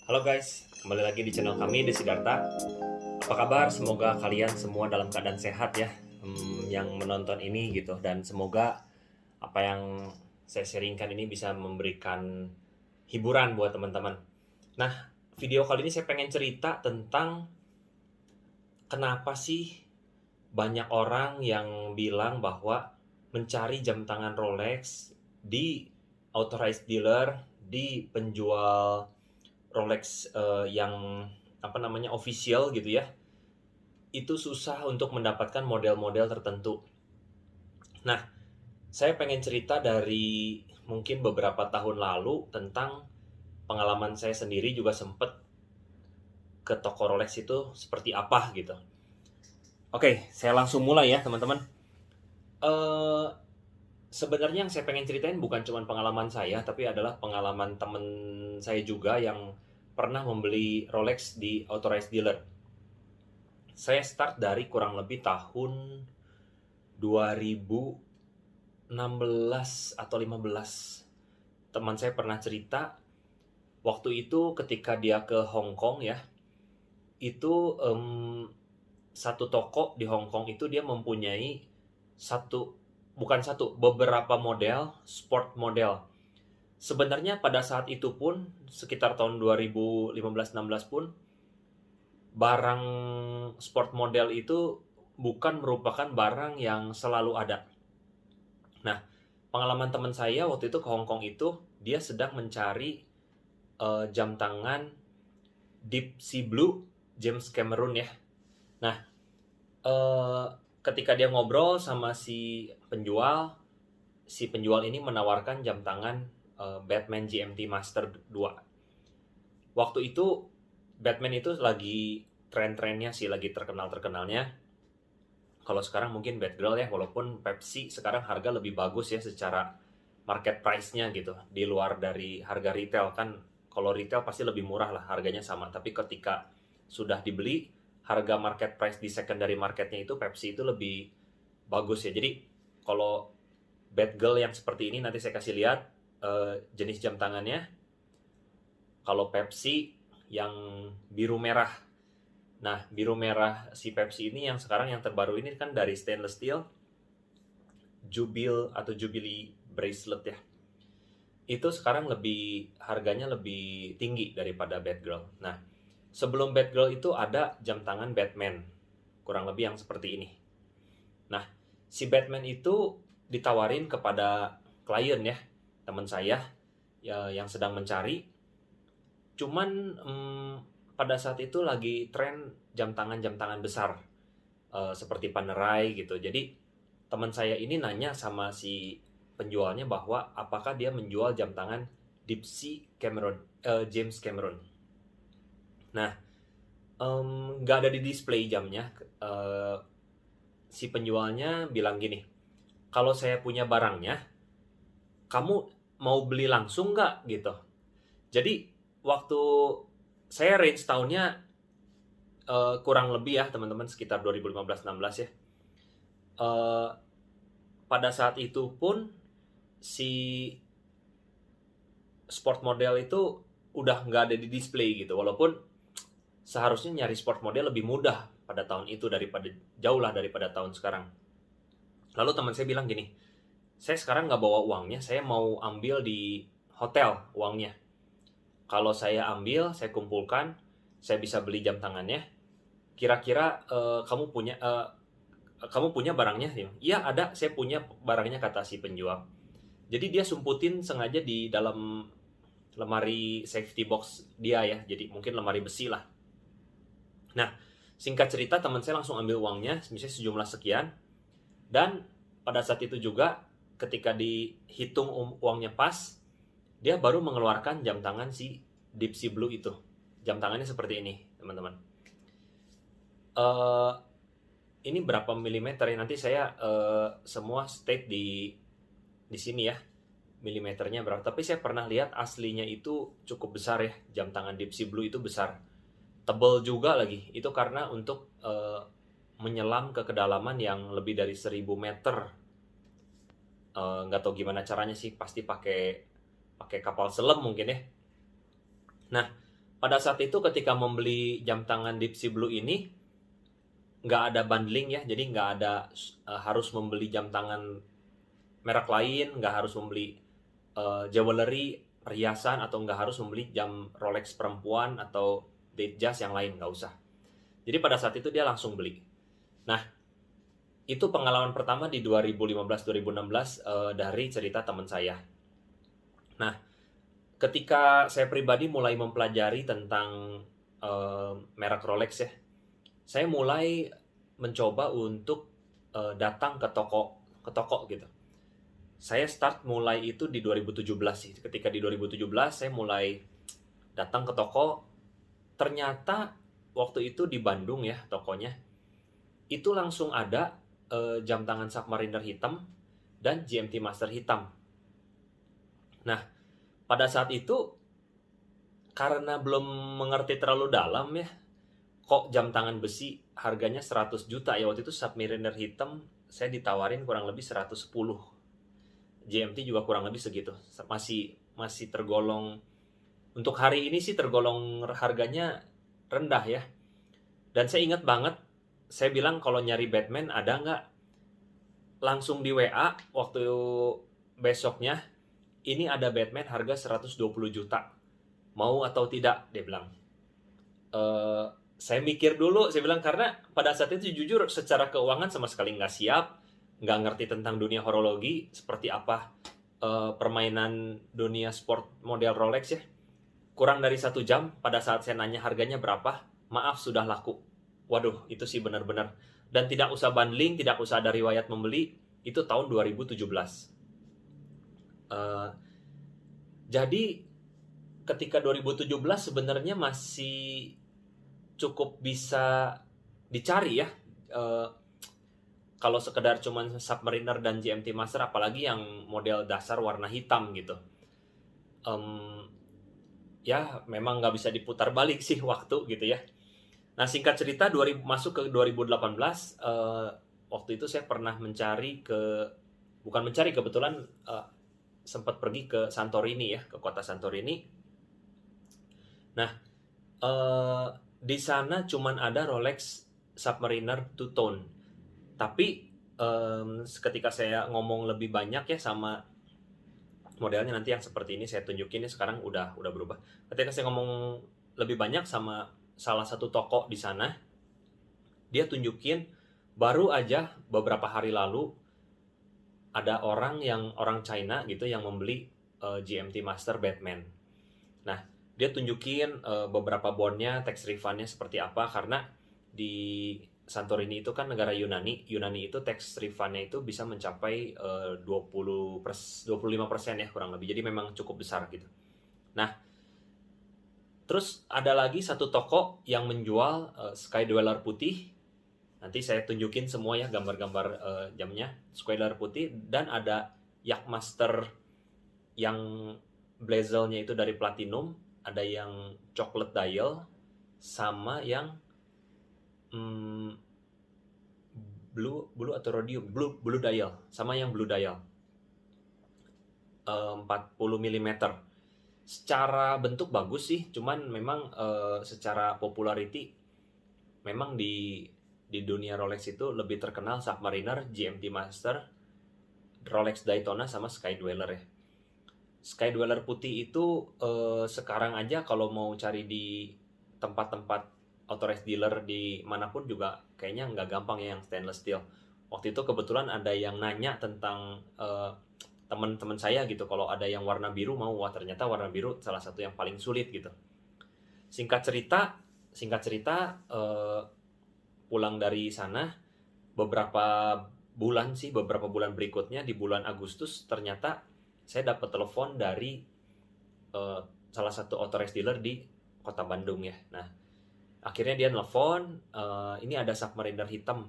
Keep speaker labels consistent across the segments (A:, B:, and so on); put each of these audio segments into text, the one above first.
A: Halo guys, kembali lagi di channel kami di Siddhartha. Apa kabar? Semoga kalian semua dalam keadaan sehat ya, yang menonton ini gitu. Dan semoga apa yang saya sharingkan ini bisa memberikan hiburan buat teman-teman. Nah, video kali ini saya pengen cerita tentang kenapa sih banyak orang yang bilang bahwa mencari jam tangan Rolex di authorized dealer, di penjual Rolex yang apa namanya official gitu ya, itu susah untuk mendapatkan model-model tertentu. Nah, saya pengen cerita dari mungkin beberapa tahun lalu tentang pengalaman saya sendiri juga sempet ke toko Rolex itu seperti apa gitu. Oke, saya langsung mulai ya teman-teman. Eh Sebenarnya yang saya pengen ceritain bukan cuma pengalaman saya, tapi adalah pengalaman temen saya juga yang pernah membeli Rolex di authorized dealer. Saya start dari kurang lebih tahun 2016 atau 15. Teman saya pernah cerita, waktu itu ketika dia ke Hong Kong ya, itu satu toko di Hong Kong itu dia mempunyai satu, bukan satu, beberapa model, sport model. Sebenarnya pada saat itu pun, sekitar tahun 2015-16 pun, barang sport model itu bukan merupakan barang yang selalu ada. Nah, pengalaman teman saya waktu itu ke Hong Kong itu, dia sedang mencari jam tangan Deep Sea Blue James Cameron ya. Nah, eh, ketika dia ngobrol sama si penjual ini menawarkan jam tangan Batman GMT Master 2. Waktu itu Batman itu lagi tren-trennya sih, lagi terkenal-terkenalnya. Kalau sekarang mungkin Batgirl ya, walaupun Pepsi sekarang harga lebih bagus ya secara market price-nya gitu, di luar dari harga retail kan. Kalau retail pasti lebih murah lah, harganya sama, tapi ketika sudah dibeli, harga market price di secondary marketnya itu Pepsi itu lebih bagus ya. Jadi kalau Batgirl yang seperti ini nanti saya kasih lihat jenis jam tangannya. Kalau Pepsi yang biru merah. Nah, biru merah si Pepsi ini yang sekarang yang terbaru ini kan dari stainless steel Jubilee bracelet ya. Itu sekarang harganya lebih tinggi daripada Batgirl. Nah, sebelum Batgirl itu ada jam tangan Batman, kurang lebih yang seperti ini. Nah, si Batman itu ditawarin kepada klien ya, teman saya ya, yang sedang mencari. Cuman pada saat itu lagi tren jam tangan besar, seperti Panerai gitu. Jadi teman saya ini nanya sama si penjualnya bahwa apakah dia menjual jam tangan Deep Sea Cameron, James Cameron. Nah, nggak ada di display jamnya. Si penjualnya bilang gini, kalau saya punya barangnya, kamu mau beli langsung nggak gitu. Jadi waktu saya range tahunnya kurang lebih ya teman-teman sekitar 2015-16 ya. Eh, Pada saat itu pun si sport model itu udah nggak ada di display gitu, walaupun seharusnya nyari sport model lebih mudah pada tahun itu daripada jauh lah daripada tahun sekarang. Lalu teman saya bilang gini, saya sekarang nggak bawa uangnya, saya mau ambil di hotel uangnya. Kalau saya ambil, saya kumpulkan, saya bisa beli jam tangannya. Kira-kira kamu punya barangnya? Iya ada, saya punya barangnya, kata si penjual. Jadi dia sumputin sengaja di dalam lemari safety box dia ya, jadi mungkin lemari besi lah. Nah, singkat cerita teman saya langsung ambil uangnya, misalnya sejumlah sekian, dan pada saat itu juga ketika dihitung uangnya pas, dia baru mengeluarkan jam tangan si Deep Sea Blue itu. Jam tangannya seperti ini, teman-teman. Eh ini berapa milimeter ya? Nanti saya semua state di sini ya, milimeternya berapa. Tapi saya pernah lihat aslinya itu cukup besar ya, jam tangan Deep Sea Blue itu besar, tebal juga lagi. Itu karena untuk menyelam ke kedalaman yang lebih dari 1000 meter. Nggak tahu gimana caranya sih, pasti pakai pakai kapal selam mungkin ya. Nah, pada saat itu ketika membeli jam tangan Deep Sea Blue ini nggak ada bundling ya, jadi nggak ada harus membeli jam tangan merek lain, nggak harus membeli jewelry, perhiasan, atau nggak harus membeli jam Rolex perempuan atau Datejust yang lain, nggak usah. Jadi pada saat itu dia langsung beli. Nah, itu pengalaman pertama di 2015-2016 dari cerita teman saya. Nah, ketika saya pribadi mulai mempelajari tentang merek Rolex ya, saya mulai mencoba untuk datang ke toko gitu. Saya start mulai itu di 2017 sih. Ketika di 2017 saya mulai datang ke toko. Ternyata waktu itu di Bandung ya tokonya, itu langsung ada jam tangan Submariner hitam dan GMT Master hitam. Nah, pada saat itu karena belum mengerti terlalu dalam ya, kok jam tangan besi harganya 100 juta ya. Waktu itu Submariner hitam saya ditawarin kurang lebih 110. GMT juga kurang lebih segitu. Masih tergolong, untuk hari ini sih tergolong harganya rendah ya. Dan saya ingat banget, saya bilang kalau nyari Batman ada nggak? Langsung di WA waktu besoknya, ini ada Batman harga 120 juta. Mau atau tidak? Dia bilang. Saya mikir dulu, saya bilang, karena pada saat itu jujur secara keuangan sama sekali nggak siap, nggak ngerti tentang dunia horologi, seperti apa permainan dunia sport model Rolex ya. Kurang dari 1 jam pada saat saya nanya harganya berapa, maaf sudah laku. Waduh, itu sih benar-benar. Dan tidak usah bundling, tidak usah ada riwayat membeli, itu tahun 2017. Jadi ketika 2017 sebenarnya masih cukup bisa dicari ya. Kalau sekedar cuman Submariner dan GMT Master, apalagi yang model dasar warna hitam gitu. Ya memang nggak bisa diputar balik sih waktu gitu ya. Nah, singkat cerita masuk ke 2018, waktu itu saya pernah kebetulan sempat pergi ke Santorini ya, ke kota Santorini. Nah, di sana cuman ada Rolex Submariner Two Tone. Tapi ketika saya ngomong lebih banyak ya sama modelnya, nanti yang seperti ini saya tunjukin ya, sekarang udah berubah. Ketika saya ngomong lebih banyak sama salah satu toko di sana, dia tunjukin baru aja beberapa hari lalu ada orang China gitu yang membeli GMT Master Batman. Nah, dia tunjukin beberapa bondnya, tax refundnya seperti apa, karena di Santorini itu kan negara Yunani itu tax refundnya itu bisa mencapai 25% ya kurang lebih, jadi memang cukup besar gitu. Nah, terus ada lagi satu toko yang menjual Sky Dweller putih. Nanti saya tunjukin semua ya gambar-gambar jamnya. Sky Dweller putih, dan ada Yachtmaster yang bezelnya itu dari platinum, ada yang chocolate dial, sama yang blue atau rhodium, blue dial, sama yang blue dial 40 mm. Secara bentuk bagus sih, cuman memang secara popularity memang di dunia Rolex itu lebih terkenal Submariner, GMT Master, Rolex Daytona, sama Sky Dweller ya. Sky Dweller putih itu sekarang aja kalau mau cari di tempat-tempat authorized dealer di manapun juga kayaknya nggak gampang ya yang stainless steel. Waktu itu kebetulan ada yang nanya tentang teman-teman saya gitu, kalau ada yang warna biru mau. Wah, ternyata warna biru salah satu yang paling sulit gitu. Singkat cerita pulang dari sana beberapa bulan berikutnya, di bulan Agustus, ternyata saya dapat telepon dari salah satu authorized dealer di kota Bandung ya. Nah, akhirnya dia nelfon, ini ada Submariner hitam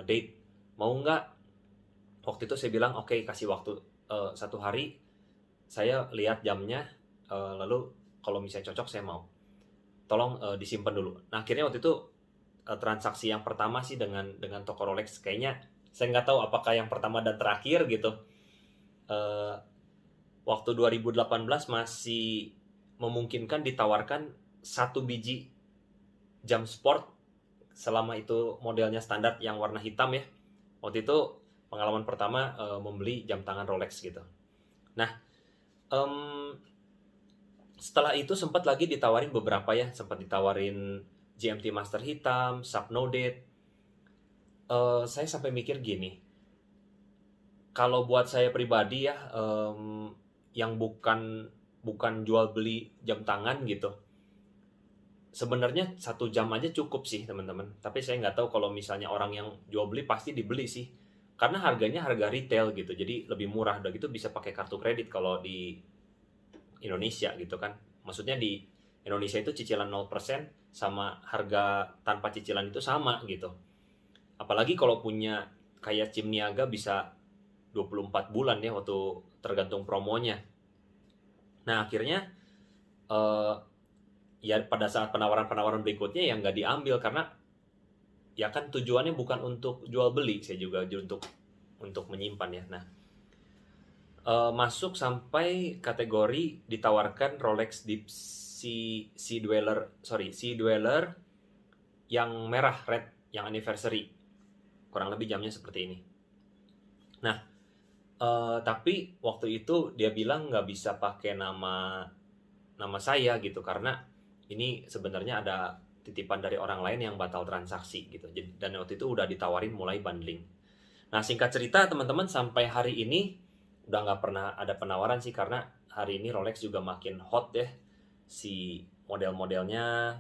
A: date, mau nggak? Waktu itu saya bilang oke, kasih waktu 1 hari, saya lihat jamnya, lalu kalau misalnya cocok saya mau. Tolong disimpan dulu. Nah, akhirnya waktu itu transaksi yang pertama sih dengan toko Rolex, kayaknya saya nggak tahu apakah yang pertama dan terakhir gitu. Waktu 2018 masih memungkinkan ditawarkan satu biji jam sport selama itu modelnya standar yang warna hitam ya. Waktu itu pengalaman pertama membeli jam tangan Rolex gitu. Nah, setelah itu sempat lagi ditawarin beberapa ya, sempat ditawarin GMT Master hitam, Subnodate. Saya sampai mikir gini, kalau buat saya pribadi ya, yang bukan jual beli jam tangan gitu, sebenarnya 1 jam aja cukup sih teman-teman. Tapi saya nggak tahu kalau misalnya orang yang jual beli pasti dibeli sih, karena harganya harga retail gitu, jadi lebih murah. Udah gitu bisa pakai kartu kredit kalau di Indonesia gitu kan. Maksudnya di Indonesia itu cicilan 0% sama harga tanpa cicilan itu sama gitu. Apalagi kalau punya kayak Cim Niaga bisa 24 bulan ya, waktu tergantung promonya. Nah akhirnya ya pada saat penawaran-penawaran berikutnya yang nggak diambil, karena ya kan tujuannya bukan untuk jual beli, saya juga untuk menyimpan ya. Nah, masuk sampai kategori ditawarkan Rolex Deep Sea Dweller yang merah red, yang anniversary, kurang lebih jamnya seperti ini. Nah, tapi waktu itu dia bilang nggak bisa pakai nama saya gitu, karena ini sebenarnya ada titipan dari orang lain yang batal transaksi gitu. Dan waktu itu udah ditawarin mulai bundling. Nah singkat cerita teman-teman, sampai hari ini udah nggak pernah ada penawaran sih, karena hari ini Rolex juga makin hot ya si model-modelnya.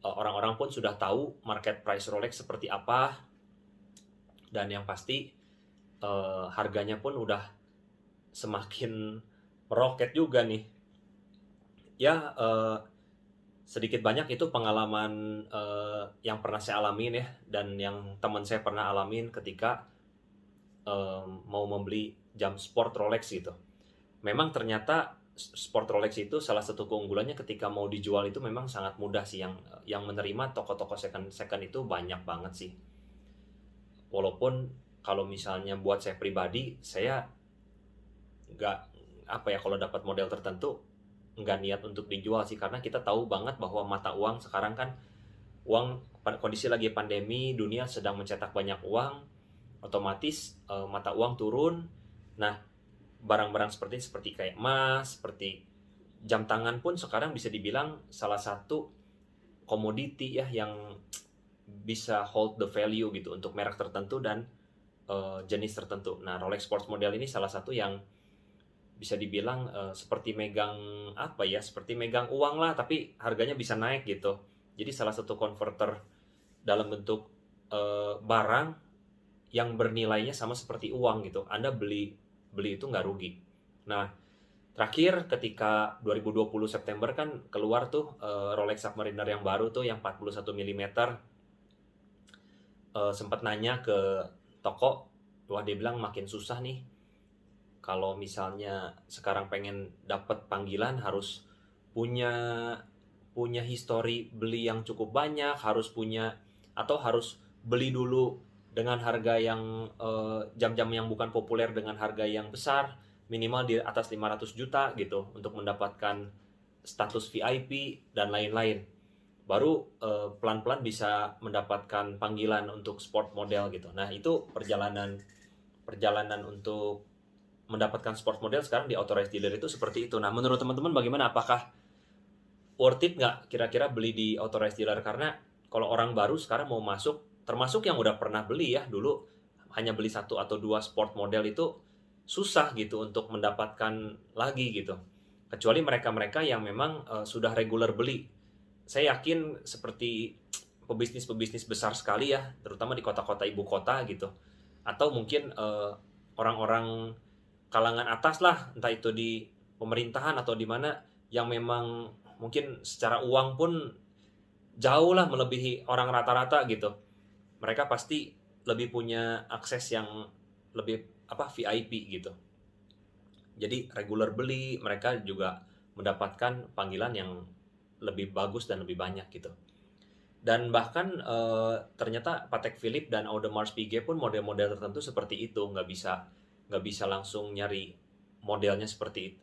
A: Orang-orang pun sudah tahu market price Rolex seperti apa, dan yang pasti harganya pun udah semakin meroket juga nih ya. Sedikit banyak itu pengalaman yang pernah saya alamin ya, dan yang teman saya pernah alamin ketika mau membeli jam sport Rolex gitu. Memang ternyata sport Rolex itu salah satu keunggulannya ketika mau dijual itu memang sangat mudah sih. Yang menerima toko-toko second itu banyak banget sih. Walaupun kalau misalnya buat saya pribadi, saya nggak kalau dapat model tertentu nggak niat untuk dijual sih, karena kita tahu banget bahwa mata uang sekarang kan, kondisi lagi pandemi, dunia sedang mencetak banyak uang, otomatis mata uang turun. Nah barang-barang seperti kayak emas, seperti jam tangan pun sekarang bisa dibilang salah satu komoditi ya yang bisa hold the value gitu untuk merek tertentu dan jenis tertentu. Nah Rolex Sports model ini salah satu yang bisa dibilang seperti megang seperti megang uang lah, tapi harganya bisa naik gitu. Jadi salah satu converter dalam bentuk barang yang bernilainya sama seperti uang gitu. Anda beli itu nggak rugi. Nah terakhir ketika 2020 September kan keluar tuh Rolex Submariner yang baru tuh, yang 41 mm. Sempat nanya ke toko, wah dia bilang makin susah nih. Kalau misalnya sekarang pengen dapat panggilan harus punya histori beli yang cukup banyak, harus beli dulu dengan harga yang jam-jam yang bukan populer dengan harga yang besar, minimal di atas 500 juta gitu untuk mendapatkan status VIP dan lain-lain. Baru pelan-pelan bisa mendapatkan panggilan untuk sport model gitu. Nah itu perjalanan untuk mendapatkan sport model sekarang di authorized dealer itu seperti itu. Nah menurut teman-teman bagaimana? Apakah worth it nggak kira-kira beli di authorized dealer? Karena kalau orang baru sekarang mau masuk, termasuk yang udah pernah beli ya dulu, hanya beli 1 atau 2 sport model itu susah gitu untuk mendapatkan lagi gitu. Kecuali mereka-mereka yang memang sudah regular beli. Saya yakin seperti pebisnis besar sekali ya, terutama di kota-kota ibu kota gitu. Atau mungkin orang-orang kalangan atas lah, entah itu di pemerintahan atau di mana, yang memang mungkin secara uang pun jauh lah melebihi orang rata-rata gitu. Mereka pasti lebih punya akses yang lebih VIP gitu. Jadi regular beli, mereka juga mendapatkan panggilan yang lebih bagus dan lebih banyak gitu. Dan bahkan ternyata Patek Philippe dan Audemars Piguet pun model-model tertentu seperti itu, nggak bisa langsung nyari modelnya seperti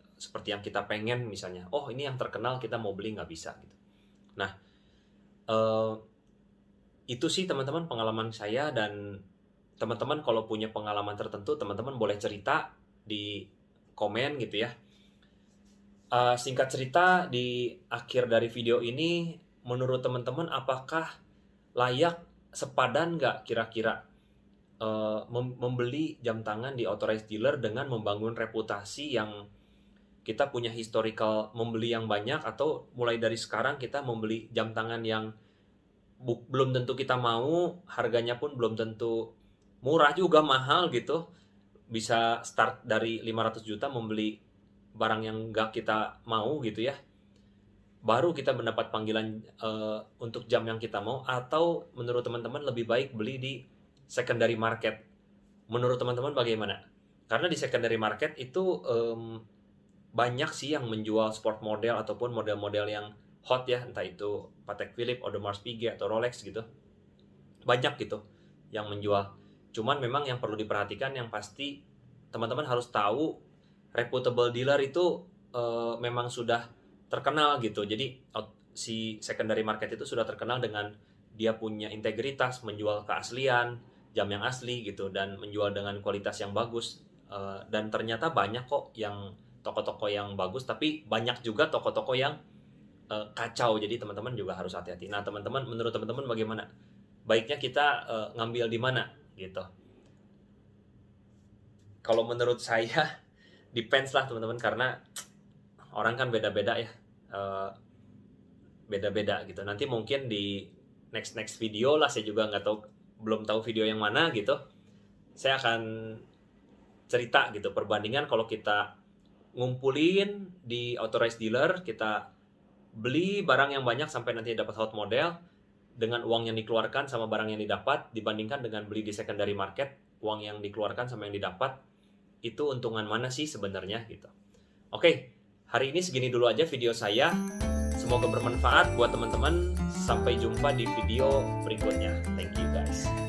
A: yang kita pengen. Misalnya ini yang terkenal kita mau beli, nggak bisa gitu. Nah, eh, itu sih teman-teman pengalaman saya, dan teman-teman kalau punya pengalaman tertentu, teman-teman boleh cerita di komen gitu ya. Singkat cerita, di akhir dari video ini, menurut teman-teman apakah layak, sepadan nggak kira-kira membeli jam tangan di authorized dealer dengan membangun reputasi yang kita punya historical membeli yang banyak, atau mulai dari sekarang kita membeli jam tangan yang belum tentu kita mau, harganya pun belum tentu murah juga, mahal gitu. Bisa start dari 500 juta membeli barang yang nggak kita mau gitu ya. Baru kita mendapat panggilan untuk jam yang kita mau, atau menurut teman-teman lebih baik beli di secondary market. Menurut teman-teman bagaimana? Karena di secondary market itu banyak sih yang menjual sport model ataupun model-model yang hot ya, entah itu Patek Philippe, Audemars Piguet atau Rolex gitu. Banyak gitu yang menjual. Cuman memang yang perlu diperhatikan, yang pasti teman-teman harus tahu reputable dealer itu memang sudah terkenal gitu. Jadi si secondary market itu sudah terkenal dengan dia punya integritas, menjual keaslian, jam yang asli gitu, dan menjual dengan kualitas yang bagus. Dan ternyata banyak kok yang toko-toko yang bagus, tapi banyak juga toko-toko yang kacau. Jadi teman-teman juga harus hati-hati. Nah teman-teman, menurut teman-teman bagaimana? Baiknya kita ngambil di mana gitu? Kalau menurut saya depends lah teman-teman, karena orang kan beda-beda ya, beda-beda gitu. Nanti mungkin di next video lah, saya juga nggak tahu, belum tahu video yang mana gitu, saya akan cerita gitu perbandingan kalau kita ngumpulin di authorized dealer, kita beli barang yang banyak sampai nanti dapat hot model dengan uang yang dikeluarkan sama barang yang didapat, dibandingkan dengan beli di secondary market, uang yang dikeluarkan sama yang didapat, itu untungan mana sih sebenarnya gitu. Oke, hari ini segini dulu aja video saya. Semoga bermanfaat buat teman-teman. Sampai jumpa di video berikutnya. Thank you guys.